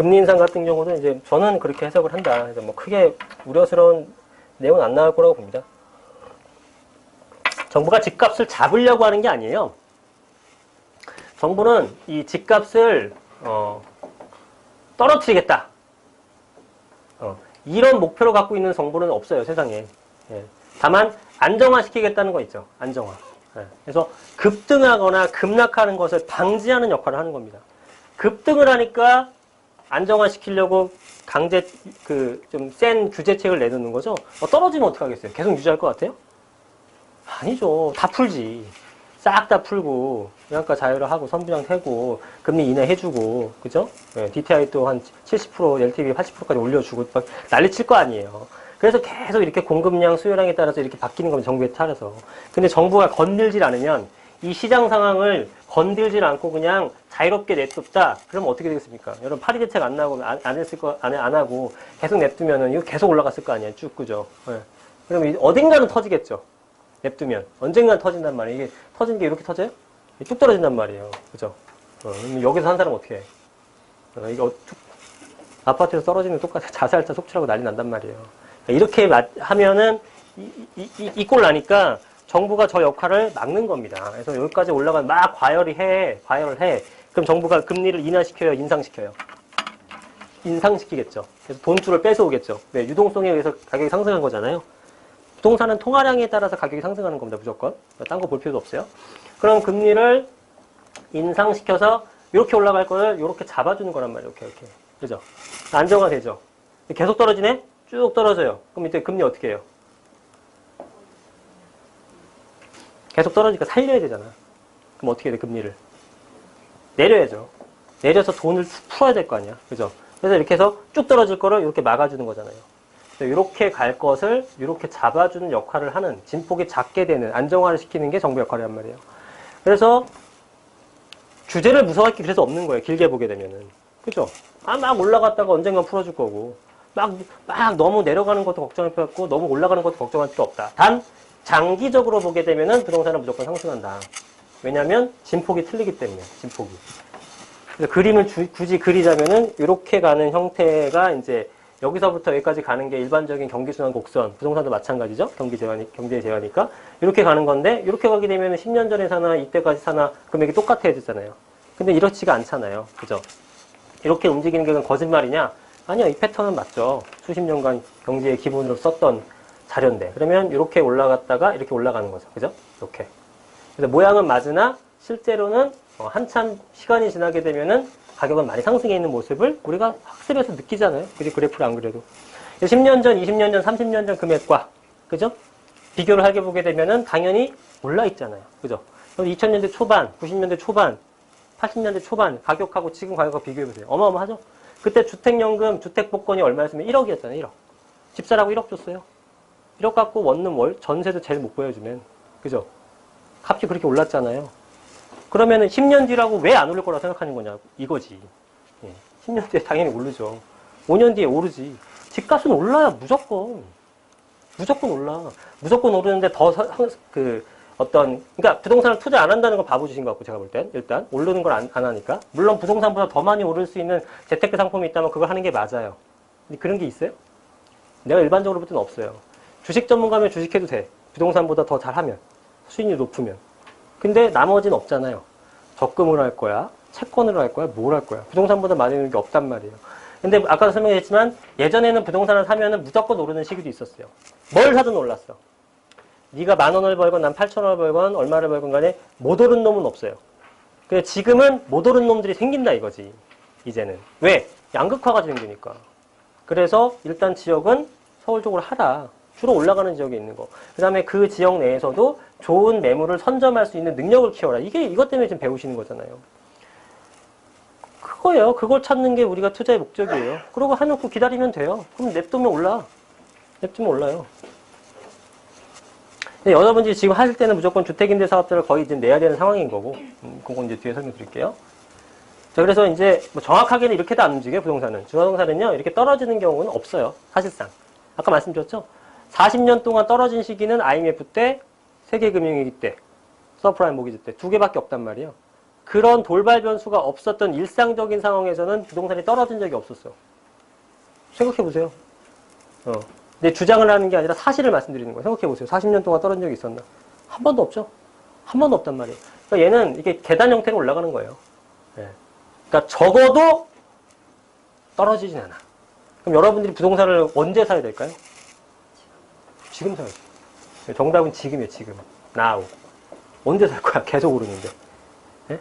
금리 인상 같은 경우도 이제 저는 그렇게 해석을 한다. 그래서 뭐 크게 우려스러운 내용은 안 나올 거라고 봅니다. 정부가 집값을 잡으려고 하는 게 아니에요. 정부는 이 집값을 떨어뜨리겠다. 이런 목표를 갖고 있는 정부는 없어요, 세상에. 예. 다만 안정화시키겠다는 거 있죠. 안정화. 예. 그래서 급등하거나 급락하는 것을 방지하는 역할을 하는 겁니다. 급등을 하니까 안정화시키려고 강제 좀 센 규제책을 내놓는 거죠. 떨어지면 어떡하겠어요? 계속 유지할 것 같아요? 아니죠. 다 풀지. 싹 다 풀고 영양가 자유를 하고 선부장 태고 금리 인하해주고 그죠? 네, DTI 또 한 70% LTV 80%까지 올려주고 막 난리 칠 거 아니에요. 그래서 계속 이렇게 공급량 수요량에 따라서 이렇게 바뀌는 겁니다. 정부에 따라서. 근데 정부가 건들질 않으면 이 시장 상황을 건들질 않고 그냥 자유롭게 냅뒀다. 그러면 어떻게 되겠습니까? 여러분 파리 대책 안 나오고 안 하고 계속 냅두면은 이거 계속 올라갔을 거 아니에요. 쭉 그죠? 네. 그러면 어딘가는 터지겠죠. 냅두면 언젠간 터진단 말이에요. 이게 터지는 게 이렇게 터져요? 쭉 떨어진단 말이에요. 그죠? 여기서 산 사람은 어떻게 해? 이거 아파트에서 떨어지면 똑같아. 자살자 속출하고 난리 난단 말이에요. 이렇게 하면은 이 꼴 나니까 정부가 저 역할을 막는 겁니다. 그래서 여기까지 올라가면 막 과열을 해. 그럼 정부가 금리를 인하시켜요? 인상시켜요? 인상시키겠죠. 그래서 돈줄을 뺏어오겠죠. 네, 유동성에 의해서 가격이 상승한 거잖아요. 부동산은 통화량에 따라서 가격이 상승하는 겁니다. 무조건. 딴 거 볼 필요도 없어요. 그럼 금리를 인상시켜서 이렇게 올라갈 거를 이렇게 잡아주는 거란 말이에요. 이렇게. 그죠? 안정화되죠. 계속 떨어지네? 쭉 떨어져요. 그럼 이때 금리 어떻게 해요? 계속 떨어지니까 살려야 되잖아. 그럼 어떻게 해야 돼? 금리를. 내려야죠. 내려서 돈을 풀어야 될 거 아니야. 그죠? 그래서 이렇게 해서 쭉 떨어질 거를 이렇게 막아주는 거잖아요. 이렇게 갈 것을 이렇게 잡아주는 역할을 하는 진폭이 작게 되는 안정화를 시키는 게 정부 역할이란 말이에요. 그래서 규제를 무서워할 게 그래서 없는 거예요. 길게 보게 되면은. 그죠? 막 올라갔다가 언젠간 풀어줄 거고 막 너무 내려가는 것도 걱정할 필요 없고 너무 올라가는 것도 걱정할 필요 없다. 단 장기적으로 보게 되면은 부동산은 무조건 상승한다. 왜냐하면 진폭이 틀리기 때문에 진폭이. 그래서 그림을 굳이 그리자면은 이렇게 가는 형태가 이제 여기서부터 여기까지 가는 게 일반적인 경기순환 곡선, 부동산도 마찬가지죠. 경제 재화니까. 이렇게 가는 건데, 이렇게 가게 되면 10년 전에 사나, 이때까지 사나, 금액이 똑같아야 되잖아요. 근데 이렇지가 않잖아요. 그죠? 이렇게 움직이는 게 거짓말이냐? 아니요, 이 패턴은 맞죠. 수십 년간 경제의 기본으로 썼던 자료인데. 그러면 이렇게 올라갔다가 이렇게 올라가는 거죠. 그죠? 이렇게. 그래서 모양은 맞으나, 실제로는 한참 시간이 지나게 되면은 가격은 많이 상승해 있는 모습을 우리가 학습에서 느끼잖아요. 그지? 그래프를 안 그래도. 10년 전, 20년 전, 30년 전 금액과, 그죠? 비교를 하게 보게 되면은 당연히 올라 있잖아요. 그죠? 2000년대 초반, 90년대 초반, 80년대 초반 가격하고 지금 가격하고 비교해보세요. 어마어마하죠? 그때 주택연금, 주택복권이 얼마였으면 1억이었잖아요. 1억. 집사라고 1억 줬어요. 1억 갖고 원룸 전세도 제일 못 보여주면. 그죠? 값이 그렇게 올랐잖아요. 그러면은 10년 뒤라고 왜 안 오를 거라고 생각하는 거냐 이거지. 10년 뒤에 당연히 오르죠. 5년 뒤에 오르지. 집값은 올라요. 무조건 올라. 무조건 오르는데 그러니까 부동산을 투자 안 한다는 걸 바보 주신 것 같고 제가 볼 땐 일단 오르는 걸 안 하니까. 물론 부동산보다 더 많이 오를 수 있는 재테크 상품이 있다면 그걸 하는 게 맞아요. 근데 그런 게 있어요? 내가 일반적으로 볼 때는 없어요. 주식 전문가면 주식해도 돼. 부동산보다 더 잘하면. 수익률이 높으면. 근데 나머지는 없잖아요. 적금을 할 거야, 채권을 할 거야, 뭘 할 거야. 부동산보다 많이 오르는 게 없단 말이에요. 근데 아까도 설명했지만 예전에는 부동산을 사면은 무조건 오르는 시기도 있었어요. 뭘 사든 올랐어. 네가 10,000원을 벌건 난 8,000원을 벌건 얼마를 벌건 간에 못 오른 놈은 없어요. 근데 지금은 못 오른 놈들이 생긴다 이거지. 이제는. 왜? 양극화가 생기니까. 그래서 일단 지역은 서울 쪽으로 하라. 주로 올라가는 지역에 있는 거. 그 다음에 그 지역 내에서도 좋은 매물을 선점할 수 있는 능력을 키워라. 이것 때문에 지금 배우시는 거잖아요. 그거예요. 그걸 찾는 게 우리가 투자의 목적이에요. 그러고 해놓고 기다리면 돼요. 그럼 냅두면 올라요. 여러분들이 지금 하실 때는 무조건 주택임대 사업자를 거의 지금 내야 되는 상황인 거고, 그건 이제 뒤에 설명드릴게요. 자, 그래서 이제 뭐 정확하게는 이렇게도 안 움직여요, 부동산은. 부동산은요, 이렇게 떨어지는 경우는 없어요. 사실상. 아까 말씀드렸죠? 40년 동안 떨어진 시기는 IMF 때, 세계금융위기 때, 서프라임 모기지 때 두 개밖에 없단 말이에요. 그런 돌발 변수가 없었던 일상적인 상황에서는 부동산이 떨어진 적이 없었어. 생각해 보세요. 근데 주장을 하는 게 아니라 사실을 말씀드리는 거예요. 생각해 보세요. 40년 동안 떨어진 적이 있었나? 한 번도 없죠. 한 번도 없단 말이에요. 그러니까 얘는 이게 계단 형태로 올라가는 거예요. 예. 그러니까 적어도 떨어지진 않아. 그럼 여러분들이 부동산을 언제 사야 될까요? 지금 사야죠. 정답은 지금이에요. 지금. now. 언제 살 거야? 계속 오르는데. 예?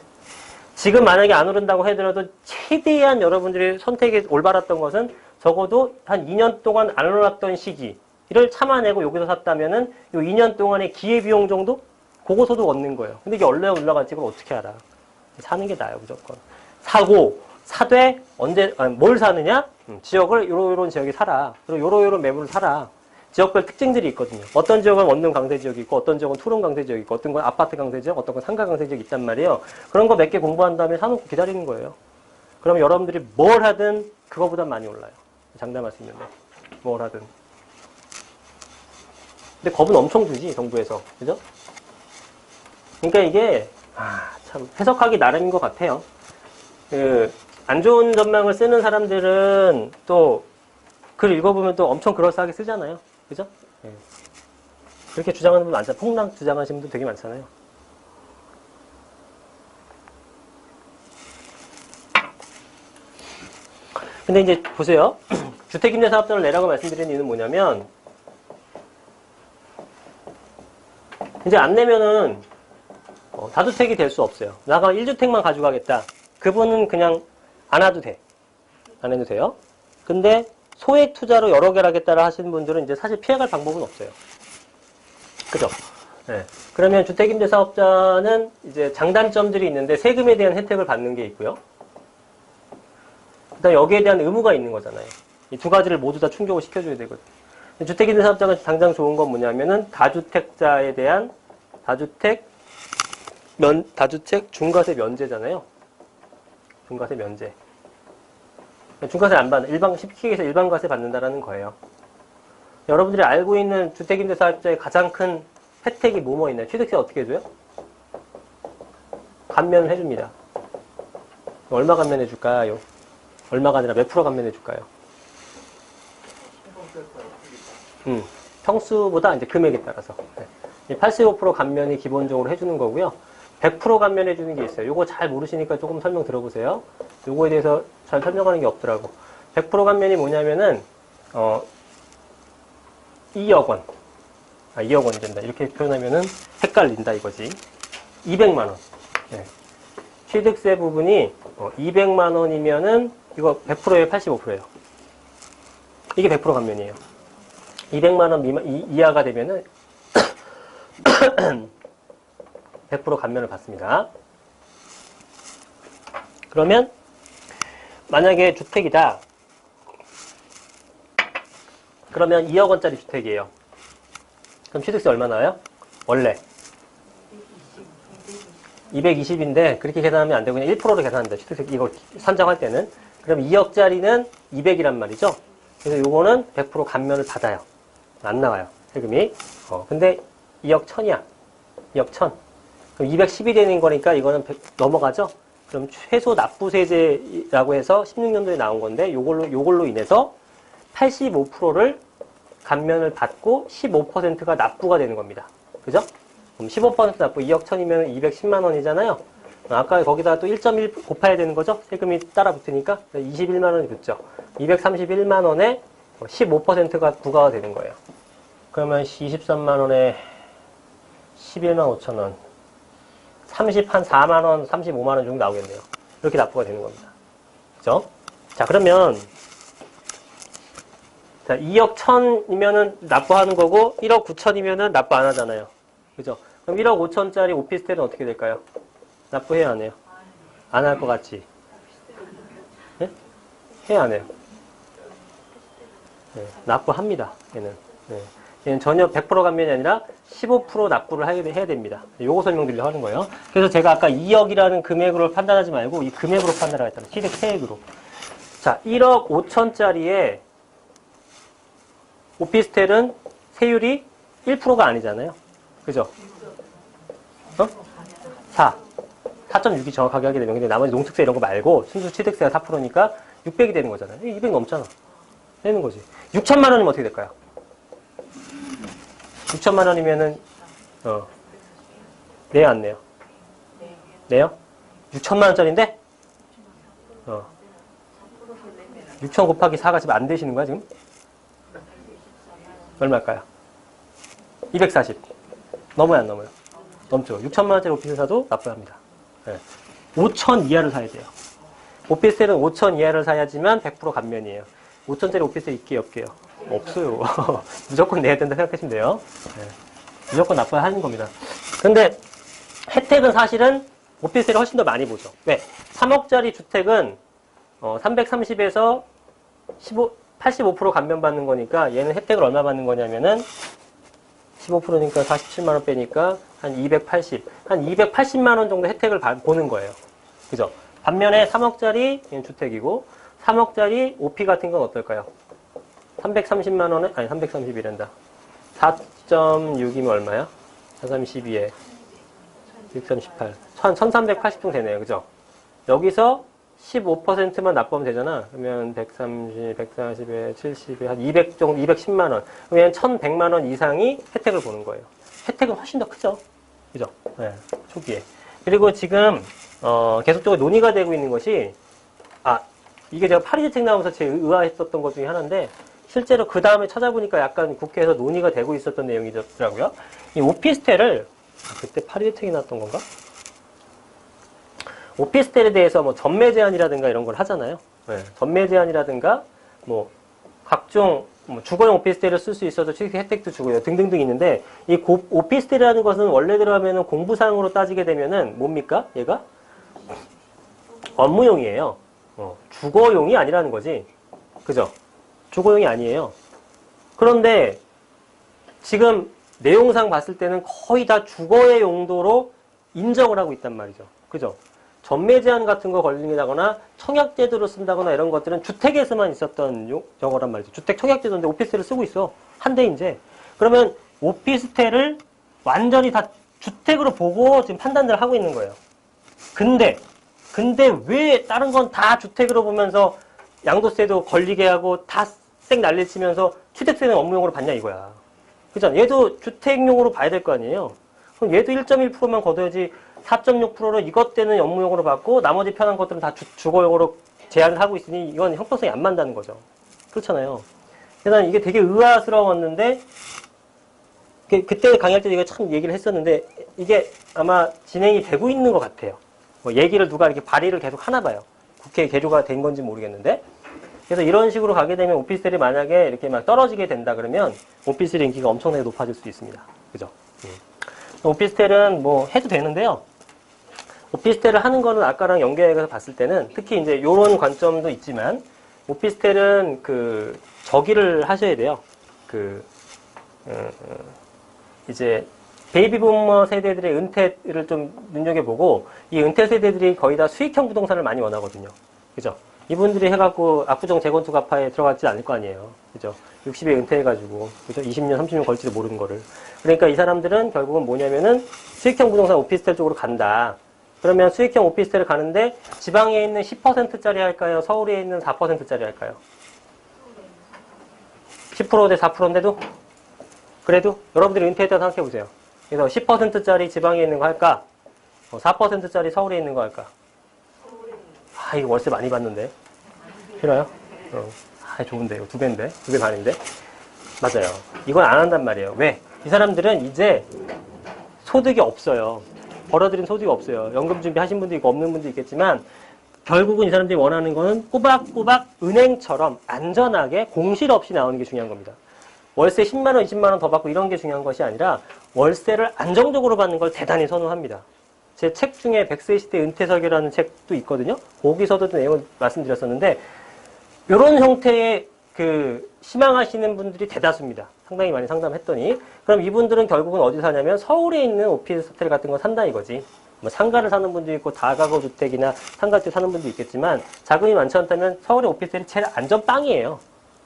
지금 만약에 안 오른다고 하더라도 최대한 여러분들이 선택이 올바랐던 것은 적어도 한 2년 동안 안 올랐던 시기를 참아내고 여기서 샀다면은 이 2년 동안의 기회비용 정도? 그거서도 얻는 거예요. 근데 이게 얼마나 올라갈지 그걸 어떻게 알아? 사는 게 나아요, 무조건. 사고, 사되, 언제, 뭘 사느냐? 지역을 요런 지역에 사라. 그리고 요런 매물을 사라. 지역별 특징들이 있거든요. 어떤 지역은 원룸 강세 지역이 있고, 어떤 지역은 투룸 강세 지역이 있고, 어떤 건 아파트 강세 지역, 어떤 건 상가 강세 지역이 있단 말이에요. 그런 거 몇 개 공부한 다음에 사놓고 기다리는 거예요. 그러면 여러분들이 뭘 하든 그거보다 많이 올라요. 장담할 수 있는데. 뭘 하든. 근데 겁은 엄청 주지, 정부에서. 그죠? 그러니까 이게, 참, 해석하기 나름인 것 같아요. 안 좋은 전망을 쓰는 사람들은 또, 글 읽어보면 또 엄청 그럴싸하게 쓰잖아요. 그죠? 예. 그렇게 주장하는 분 많잖아요. 폭락 주장하시는 분들 되게 많잖아요. 근데 이제 보세요. 주택임대사업자를 내라고 말씀드리는 이유는 뭐냐면, 이제 안 내면은, 다주택이 될 수 없어요. 나가 1주택만 가져가겠다. 그분은 그냥 안 와도 돼. 안 해도 돼요. 근데 소액 투자로 여러 개를 하겠다라 하시는 분들은 이제 사실 피해갈 방법은 없어요. 그죠? 네. 그러면 주택임대사업자는 이제 장단점들이 있는데 세금에 대한 혜택을 받는 게 있고요. 그다음 여기에 대한 의무가 있는 거잖아요. 이 두 가지를 모두 다 충족을 시켜줘야 되거든요. 주택임대사업자가 당장 좋은 건 뭐냐면은 다주택자에 대한 다주택 중과세 면제잖아요. 중과세 면제. 중과세 안 받는, 쉽게 해서 일반과세 받는다라는 거예요. 여러분들이 알고 있는 주택임대사업자의 가장 큰 혜택이 뭐 있나요? 취득세 어떻게 해줘요? 감면을 해줍니다. 얼마 감면해줄까요? 얼마가 아니라 몇 프로 감면해줄까요? 평수보다 이제 금액에 따라서. 85% 감면이 기본적으로 해주는 거고요. 100% 감면해주는 게 있어요. 요거 잘 모르시니까 조금 설명 들어보세요. 요거에 대해서 잘 설명하는 게 없더라고. 100% 감면이 뭐냐면은, 2억 원. 2억 원이 된다. 이렇게 표현하면은 헷갈린다 이거지. 200만 원. 네. 취득세 부분이 200만 원이면은 이거 100%에 85%예요. 이게 100% 감면이에요. 200만 원 이하가 되면은 100% 감면을 받습니다. 그러면 만약에 주택이다. 그러면 2억 원짜리 주택이에요. 그럼 취득세 얼마 나와요? 원래 220인데 그렇게 계산하면 안 되고 그냥 1%로 계산합니다. 취득세 이거 산정할 때는. 그럼 2억짜리는 200이란 말이죠. 그래서 요거는 100% 감면을 받아요. 안 나와요. 세금이. 근데 2억 1000이야. 2억 1000. 그럼 210이 되는 거니까 이거는 넘어가죠? 그럼 최소 납부세제라고 해서 16년도에 나온 건데 요걸로 인해서 85%를 감면을 받고 15%가 납부가 되는 겁니다. 그죠? 그럼 15% 납부 2억 1000이면 210만 원이잖아요. 아까 거기다 또 1.1 곱해야 되는 거죠? 세금이 따라 붙으니까 21만 원이 붙죠. 231만 원에 15%가 부과가 되는 거예요. 그러면 23만 원에 11만 5천 원. 4만 원, 35만 원 정도 나오겠네요. 이렇게 납부가 되는 겁니다. 그죠? 자, 그러면, 자, 2억 1000이면은 납부하는 거고, 1억 9천이면은 납부 안 하잖아요. 그죠? 그럼 1억 5천짜리 오피스텔은 어떻게 될까요? 납부해야 안 해요? 안 할 것 같지? 네? 해야 안 해요? 네, 납부합니다. 얘는. 네. 얘는 전혀 100% 감면이 아니라 15% 납부를 해야 됩니다. 요거 설명드리려고 하는 거예요. 그래서 제가 아까 2억이라는 금액으로 판단하지 말고 이 금액으로 판단하라 했잖아요. 취득세액으로. 자, 1억 5천짜리에 오피스텔은 세율이 1%가 아니잖아요. 그죠? 4. 4.6이 정확하게 하게 되면, 근데 나머지 농특세 이런 거 말고 순수 취득세가 4%니까 600이 되는 거잖아요. 200 넘잖아. 되는 거지. 6천만 원이면 어떻게 될까요? 6천만 원이면은, 내요, 안 내요? 내요? 6천만 원짜리인데? 6천 곱하기 4가 지금 안 되시는 거야, 지금? 얼마일까요? 240. 넘어요, 안 넘어요? 넘죠. 6천만 원짜리 오피스텔 사도 나빠합니다. 네. 5천 이하를 사야 돼요. 오피스텔은 5천 이하를 사야지만 100% 감면이에요. 5천짜리 오피스텔 있게요, 없게요? 없어요. 무조건 내야 된다 생각하시면 돼요. 네. 무조건 나빠야 하는 겁니다. 근데 혜택은 사실은 오피스텔이 훨씬 더 많이 보죠. 왜? 3억짜리 주택은 330에서 85% 감면받는 거니까 얘는 혜택을 얼마 받는 거냐면은 15%니까 47만 원 빼니까 한 280. 한 280만 원 정도 혜택을 보는 거예요. 그죠? 반면에 3억짜리 주택이고 3억짜리 OP 같은 건 어떨까요? 330만 원에 아니 330이란다. 4.6이면 얼마야? 432에 638. 1380 정도 되네요. 그죠? 여기서 15%만 납부하면 되잖아. 그러면 130, 140에 70에 한 200 정도, 210만 원. 그러면 1100만 원 이상이 혜택을 보는 거예요. 혜택은 훨씬 더 크죠. 그죠? 네, 초기에. 그리고 지금, 계속적으로 논의가 되고 있는 것이, 이게 제가 파리대책 나오면서 제가 의아했었던 것 중에 하나인데, 실제로 그 다음에 찾아보니까 약간 국회에서 논의가 되고 있었던 내용이더라고요. 이 오피스텔을, 그때 파리대책이 나왔던 건가? 오피스텔에 대해서 뭐 전매 제한이라든가 이런 걸 하잖아요. 네. 전매 제한이라든가 뭐 각종 뭐 주거용 오피스텔을 쓸 수 있어서 취득 혜택도 주고요. 등등등 있는데 이 오피스텔이라는 것은 원래대로 하면은 공부사항으로 따지게 되면은 뭡니까? 얘가 업무용이에요. 주거용이 아니라는 거지. 그죠? 주거용이 아니에요. 그런데 지금 내용상 봤을 때는 거의 다 주거의 용도로 인정을 하고 있단 말이죠. 그죠? 전매 제한 같은 거 걸린다거나 청약제도로 쓴다거나 이런 것들은 주택에서만 있었던 용어란 말이죠. 주택 청약제도인데 오피스텔을 쓰고 있어. 한데 이제 그러면 오피스텔을 완전히 다 주택으로 보고 지금 판단을 하고 있는 거예요. 근데 왜 다른 건 다 주택으로 보면서 양도세도 걸리게 하고 다 쌩 난리치면서 취득세는 업무용으로 받냐 이거야. 그죠? 얘도 주택용으로 봐야 될 거 아니에요. 그럼 얘도 1.1%만 걷어야지 4.6%로 이것 때는 업무용으로 받고 나머지 편한 것들은 다 주거용으로 제한을 하고 있으니 이건 형평성이 안 맞다는 거죠. 그렇잖아요. 그래서 이게 되게 의아스러웠는데 그때 강의할 때 이거 참 얘기를 했었는데 이게 아마 진행이 되고 있는 것 같아요. 뭐 얘기를 누가 이렇게 발의를 계속 하나 봐요. 국회에 계류가 된 건지 모르겠는데 그래서 이런 식으로 가게 되면 오피스텔이 만약에 이렇게 막 떨어지게 된다 그러면 오피스텔 인기가 엄청나게 높아질 수 있습니다. 그죠? 오피스텔은 뭐 해도 되는데요. 오피스텔을 하는 거는 아까랑 연계해서 봤을 때는 특히 이제 요런 관점도 있지만 오피스텔은 저기를 하셔야 돼요. 이제 베이비부머 세대들의 은퇴를 좀 눈여겨보고 이 은퇴 세대들이 거의 다 수익형 부동산을 많이 원하거든요. 그죠? 이분들이 해갖고 압구정 재건축 아파에 들어가지 않을 거 아니에요. 그죠? 60에 은퇴해가지고, 그죠? 20년, 30년 걸지도 모르는 거를. 그러니까 이 사람들은 결국은 뭐냐면은 수익형 부동산 오피스텔 쪽으로 간다. 그러면 수익형 오피스텔을 가는데 지방에 있는 10%짜리 할까요? 서울에 있는 4%짜리 할까요? 10% 대 4%인데도? 그래도 여러분들이 은퇴했다고 생각해보세요. 그래서 10%짜리 지방에 있는 거 할까? 4%짜리 서울에 있는 거 할까? 이거 월세 많이 받는데. 싫어요? 좋은데. 이거 2배인데. 2배 반인데. 맞아요. 이건 안 한단 말이에요. 왜? 이 사람들은 이제 소득이 없어요. 벌어들인 소득이 없어요. 연금 준비하신 분도 있고 없는 분도 있겠지만 결국은 이 사람들이 원하는 거는 꼬박꼬박 은행처럼 안전하게 공실 없이 나오는 게 중요한 겁니다. 월세 10만 원, 20만 원 더 받고 이런 게 중요한 것이 아니라 월세를 안정적으로 받는 걸 대단히 선호합니다. 제 책 중에 100세 시대 은퇴설계라는 책도 있거든요. 거기서도 내용을 말씀드렸었는데 이런 형태의 희망하시는 분들이 대다수입니다. 상당히 많이 상담했더니 그럼 이분들은 결국은 어디 사냐면 서울에 있는 오피스텔 같은 거 산다 이거지. 뭐 상가를 사는 분도 있고 다가구 주택이나 상가주택 사는 분도 있겠지만 자금이 많지 않다면 서울의 오피스텔이 제일 안전빵이에요.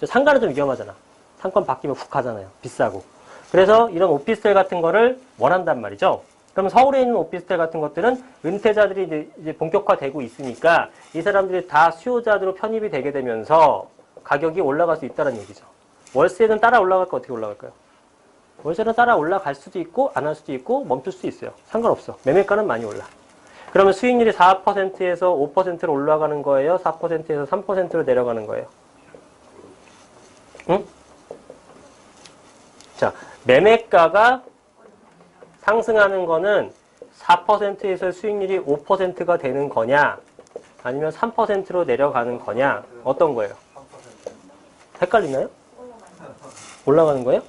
상가는 좀 위험하잖아. 상권 바뀌면 훅 가잖아요. 비싸고. 그래서 이런 오피스텔 같은 거를 원한단 말이죠. 그럼 서울에 있는 오피스텔 같은 것들은 은퇴자들이 이제 본격화되고 있으니까 이 사람들이 다 수요자들로 편입이 되게 되면서 가격이 올라갈 수 있다는 얘기죠. 월세는 따라 올라갈까 어떻게 올라갈까요? 월세는 따라 올라갈 수도 있고 안 할 수도 있고 멈출 수도 있어요. 상관없어. 매매가는 많이 올라. 그러면 수익률이 4%에서 5%로 올라가는 거예요? 4%에서 3%로 내려가는 거예요? 응? 자, 매매가가 상승하는 거는 4%에서 수익률이 5%가 되는 거냐 아니면 3%로 내려가는 거냐 어떤 거예요? 헷갈리나요? 올라가는 거예요?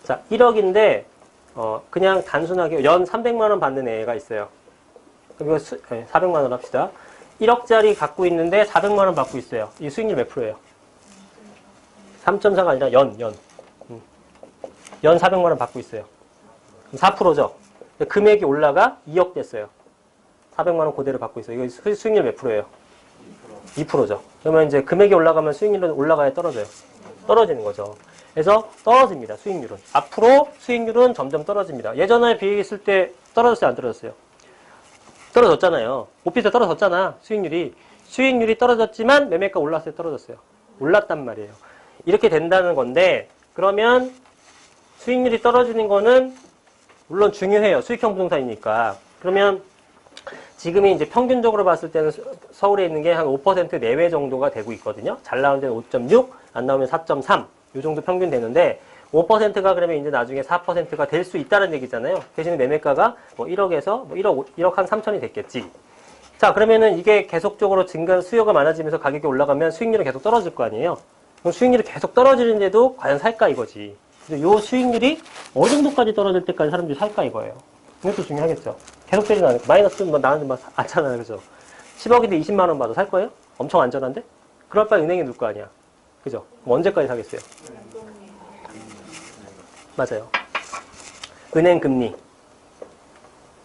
자, 1억인데 그냥 단순하게 연 300만 원 받는 애가 있어요. 그럼 이거 400만 원 합시다. 1억짜리 갖고 있는데 400만 원 받고 있어요. 이 수익률 몇 프로예요? 3.4가 아니라 연 400만 원 받고 있어요. 4%죠. 금액이 올라가 2억 됐어요. 400만 원 그대로 받고 있어요. 이거 수익률 몇 프로예요? 2%죠. 그러면 이제 금액이 올라가면 수익률은 올라가야 떨어져요. 떨어지는 거죠. 그래서 떨어집니다. 수익률은. 앞으로 수익률은 점점 떨어집니다. 예전에 비했을 때 떨어졌어요? 안 떨어졌어요? 떨어졌잖아요. 오피스텔 떨어졌잖아. 수익률이 떨어졌지만 매매가 올랐어요? 떨어졌어요? 올랐단 말이에요. 이렇게 된다는 건데 그러면 수익률이 떨어지는 거는 물론 중요해요. 수익형 부동산이니까. 그러면 지금이 이제 평균적으로 봤을 때는 서울에 있는 게 한 5% 내외 정도가 되고 있거든요. 잘 나오는 데는 5.6, 안 나오면 4.3. 요 정도 평균 되는데 5%가 그러면 이제 나중에 4%가 될 수 있다는 얘기잖아요. 대신에 매매가가 뭐 1억에서 뭐 1억 한 3천이 됐겠지. 자, 그러면은 이게 계속적으로 수요가 많아지면서 가격이 올라가면 수익률은 계속 떨어질 거 아니에요. 그럼 수익률이 계속 떨어지는데도 과연 살까 이거지. 요 수익률이 어느 정도까지 떨어질 때까지 사람들이 살까 이거예요. 이것도 중요하겠죠. 계속 되지는 않고 마이너스는 뭐 나한테 막 않잖아요. 그죠? 10억인데 20만 원 받아 살 거예요? 엄청 안전한데? 그럴 바에 은행에 넣을 거 아니야. 그죠? 뭐 언제까지 사겠어요? 맞아요. 은행 금리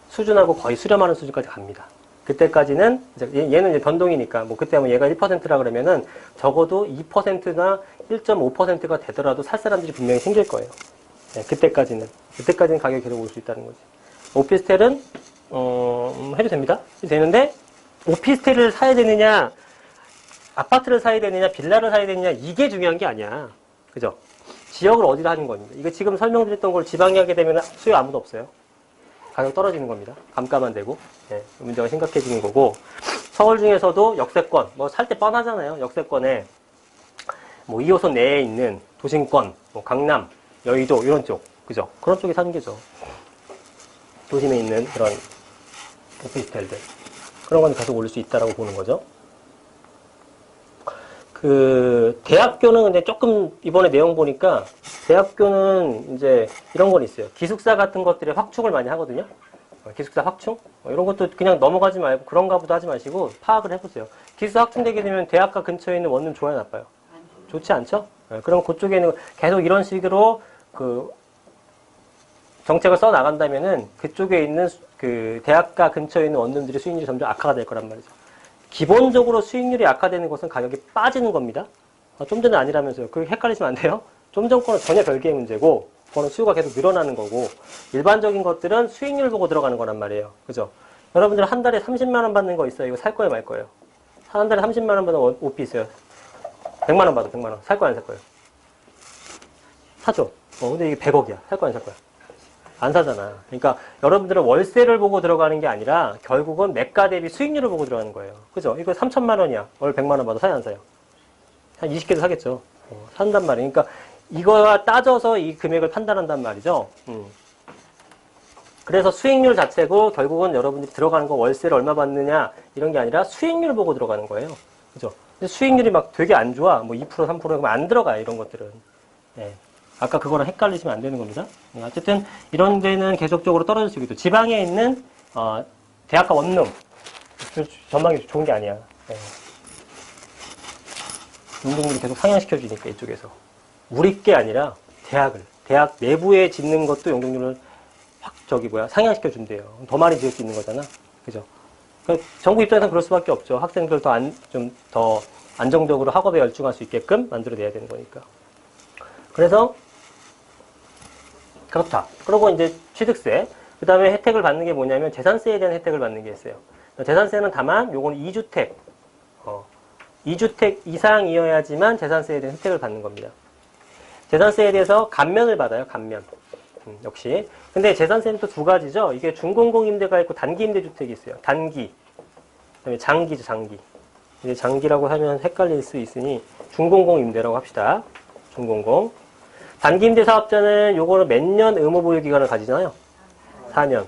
수준하고 거의 수렴하는 수준까지 갑니다. 그때까지는 얘는 이제 변동이니까 뭐 그때 뭐 얘가 1%라 그러면은 적어도 2%나 1.5%가 되더라도 살 사람들이 분명히 생길 거예요. 네, 그때까지는 가격이 계속 올 수 있다는 거지. 오피스텔은 해도 됩니다. 되는데 오피스텔을 사야 되느냐 아파트를 사야 되느냐 빌라를 사야 되느냐 이게 중요한 게 아니야. 그죠? 지역을 어디로 하는 겁니다. 이거 지금 설명드렸던 걸 지방에 하게 되면 수요 아무도 없어요. 가격 떨어지는 겁니다. 감가만 되고. 네, 문제가 심각해지는 거고. 서울 중에서도 역세권, 뭐 살 때 뻔하잖아요. 역세권에 뭐 2호선 내에 있는 도심권, 뭐 강남, 여의도 이런 쪽, 그죠? 그런 쪽에 사는 게죠. 도심에 있는 그런 오피스텔들. 그런 건 계속 올릴 수 있다라고 보는 거죠. 대학교는 근데 조금 이번에 내용 보니까 대학교는 이제 이런 건 있어요. 기숙사 같은 것들에 확충을 많이 하거든요. 기숙사 확충? 이런 것도 그냥 넘어가지 말고 그런가 보다 하지 마시고 파악을 해보세요. 기숙사 확충되게 되면 대학가 근처에 있는 원룸 좋아요, 나빠요? 좋지 않죠? 그럼 그쪽에는 계속 이런 식으로 정책을 써 나간다면은 그쪽에 있는 대학가 근처에 있는 원룸들이 수익률이 점점 악화가 될 거란 말이죠. 기본적으로 수익률이 악화되는 것은 가격이 빠지는 겁니다. 좀 전에 아니라면서요. 그게 헷갈리시면 안 돼요. 좀 전 거는 전혀 별개의 문제고 그거는 수요가 계속 늘어나는 거고 일반적인 것들은 수익률 보고 들어가는 거란 말이에요. 그죠? 여러분들 한 달에 30만 원 받는 거 있어요. 이거 살 거예요, 말 거예요? 한 달에 30만 원 받는 오피 있어요. 100만 원 받아, 100만 원. 살 거야, 안 살 거예요? 사죠. 근데 이게 100억이야. 살 거야, 안 살 거야? 안 사잖아. 그러니까 여러분들은 월세를 보고 들어가는 게 아니라 결국은 매가 대비 수익률을 보고 들어가는 거예요. 그죠? 이거 3천만 원이야. 월 100만 원 받아 사요, 안 사요? 한 20개도 사겠죠. 산단 말이에요. 그러니까 이거와 따져서 이 금액을 판단한단 말이죠. 그래서 수익률 자체고 결국은 여러분들이 들어가는 거 월세를 얼마 받느냐 이런 게 아니라 수익률 보고 들어가는 거예요. 그죠? 근데 수익률이 막 되게 안 좋아. 뭐 2%, 3% 그러면 안 들어가요. 이런 것들은. 네. 아까 그거랑 헷갈리시면 안 되는 겁니다. 어쨌든 이런 데는 계속적으로 떨어질 수 있고 지방에 있는 대학가 원룸 전망이 좋은 게 아니야. 네. 용적률이 계속 상향시켜 주니까 이쪽에서 우리 게 아니라 대학 내부에 짓는 것도 용적률을 확 상향시켜 준대요. 더 많이 지을 수 있는 거잖아. 그죠? 그러니까 정부 입장에서는 그럴 수밖에 없죠. 학생들 좀 더 안정적으로 학업에 열중할 수 있게끔 만들어내야 되는 거니까. 그래서 그렇다. 그리고 이제 취득세. 그 다음에 혜택을 받는 게 뭐냐면 재산세에 대한 혜택을 받는 게 있어요. 재산세는 다만 요건 2주택, 2주택 이상이어야지만 재산세에 대한 혜택을 받는 겁니다. 재산세에 대해서 감면을 받아요. 감면. 역시. 근데 재산세는 또 두 가지죠. 이게 준공공임대가 있고 단기임대주택이 있어요. 단기. 그다음에 장기죠. 장기. 이제 장기라고 하면 헷갈릴 수 있으니 준공공임대라고 합시다. 준공공. 단기임대 사업자는 요거는 몇 년 의무보유 기간을 가지잖아요. 4년.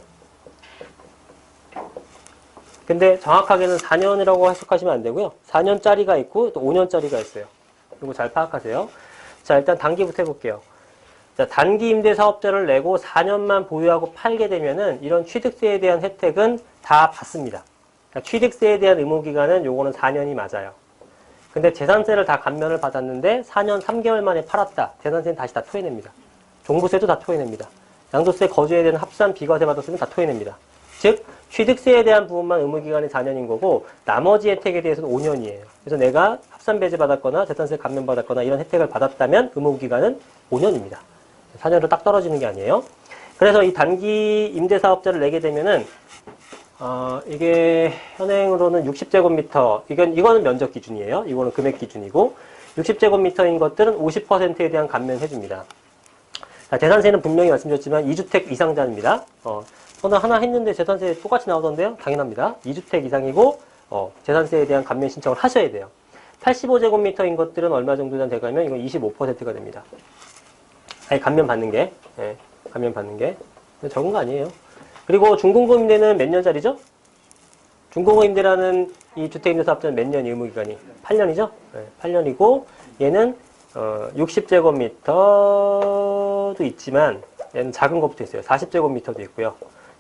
근데 정확하게는 4년이라고 해석하시면 안 되고요. 4년짜리가 있고 또 5년짜리가 있어요. 이거 잘 파악하세요. 자, 일단 단기부터 해볼게요. 자, 단기 임대 사업자를 내고 4년만 보유하고 팔게 되면은 이런 취득세에 대한 혜택은 다 받습니다. 그러니까 취득세에 대한 의무기간은 요거는 4년이 맞아요. 근데 재산세를 다 감면을 받았는데 4년 3개월 만에 팔았다. 재산세는 다시 다 토해냅니다. 종부세도 다 토해냅니다. 양도세 거주에 대한 합산 비과세 받았으면 다 토해냅니다. 즉, 취득세에 대한 부분만 의무기간이 4년인 거고 나머지 혜택에 대해서는 5년이에요. 그래서 내가 합산배제 받았거나 재산세 감면 받았거나 이런 혜택을 받았다면 의무기간은 5년입니다. 4년으로 딱 떨어지는 게 아니에요. 그래서 이 단기 임대사업자를 내게 되면은 이게 현행으로는 60제곱미터 이거는 면적 기준이에요. 이거는 금액 기준이고 60제곱미터인 것들은 50%에 대한 감면 해줍니다. 자, 재산세는 분명히 말씀드렸지만 2주택 이상자입니다. 저는 하나 했는데 재산세 똑같이 나오던데요? 당연합니다. 2주택 이상이고 재산세에 대한 감면 신청을 하셔야 돼요. 85제곱미터인 것들은 얼마 정도 되가면 이건 25%가 됩니다. 아니, 감면 받는 게. 예, 감면 받는 게. 적은 거 아니에요. 그리고 중공고임대는 몇 년짜리죠? 중공고임대라는 이 주택임대사업자는 몇 년 의무기간이? 8년이죠? 예, 8년이고 얘는 60제곱미터도 있지만 얘는 작은 것부터 있어요. 40제곱미터도 있고요.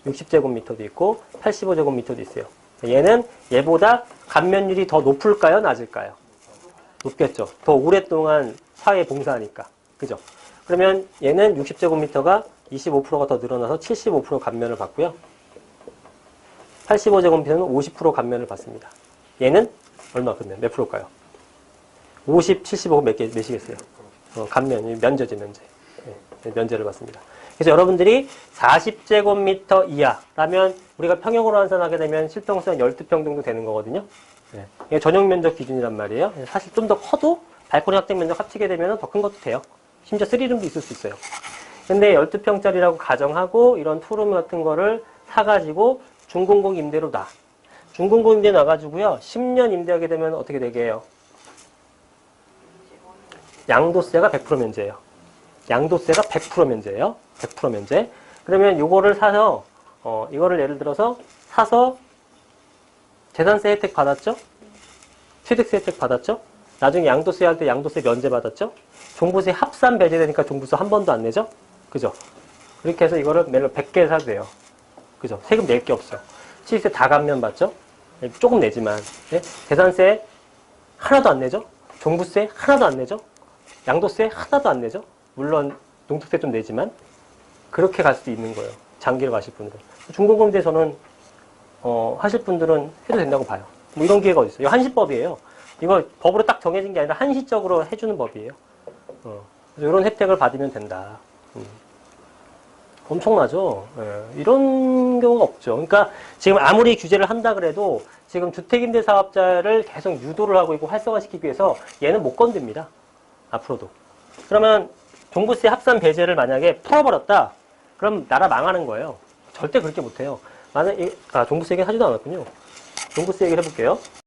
60제곱미터도 있고 85제곱미터도 있어요. 얘는 얘보다 감면율이 더 높을까요? 낮을까요? 높겠죠. 더 오랫동안 사회에 봉사하니까. 그죠? 그러면 얘는 60제곱미터가 25%가 더 늘어나서 75% 감면을 받고요. 85제곱미터는 50% 감면을 받습니다. 얘는 얼마 그러면 몇 프로일까요? 50, 75 몇이겠어요? 감면, 면제제, 면제. 네, 면제를 받습니다. 그래서 여러분들이 40제곱미터 이하라면 우리가 평형으로 환산하게 되면 실평수 한 12평 정도 되는 거거든요. 네. 이게 전용 면적 기준이란 말이에요. 사실 좀 더 커도 발코니 확대 면적 합치게 되면 더 큰 것도 돼요. 심지어 3룸도 있을 수 있어요. 근데 12평짜리라고 가정하고 이런 투룸 같은 거를 사가지고 중공공 임대로 놔. 중공공 임대 놔가지고요. 10년 임대하게 되면 어떻게 되게 해요? 양도세가 100% 면제예요. 양도세가 100% 면제예요. 100% 면제. 그러면 요거를 사서 이거를 예를 들어서 사서 재산세 혜택 받았죠? 취득세 혜택 받았죠? 나중에 양도세 할 때 양도세 면제 받았죠? 종부세 합산 배제되니까 종부세 한 번도 안 내죠? 그죠? 그렇게 해서 이거를 매일 100개 사도 돼요. 그죠? 세금 낼 게 없어. 취득세 다 감면 받죠? 조금 내지만. 네? 재산세 하나도 안 내죠? 종부세 하나도 안 내죠? 양도세 하나도 안 내죠? 물론 농특세 좀 내지만 그렇게 갈 수도 있는 거예요. 장기를 가실 분들은. 중공공임대에서는 하실 분들은 해도 된다고 봐요. 뭐 이런 기회가 어디 있어요? 이거 한시법이에요. 이거 법으로 딱 정해진 게 아니라 한시적으로 해주는 법이에요. 그래서 이런 혜택을 받으면 된다. 엄청나죠? 예, 이런 경우가 없죠. 그러니까 지금 아무리 규제를 한다 그래도 지금 주택임대사업자를 계속 유도를 하고 있고 활성화시키기 위해서 얘는 못 건듭니다. 앞으로도. 그러면 종부세 합산 배제를 만약에 풀어버렸다. 그럼 나라 망하는 거예요. 절대 그렇게 못해요. 종부세 얘기 하지도 않았군요. 종부세 얘기를 해볼게요.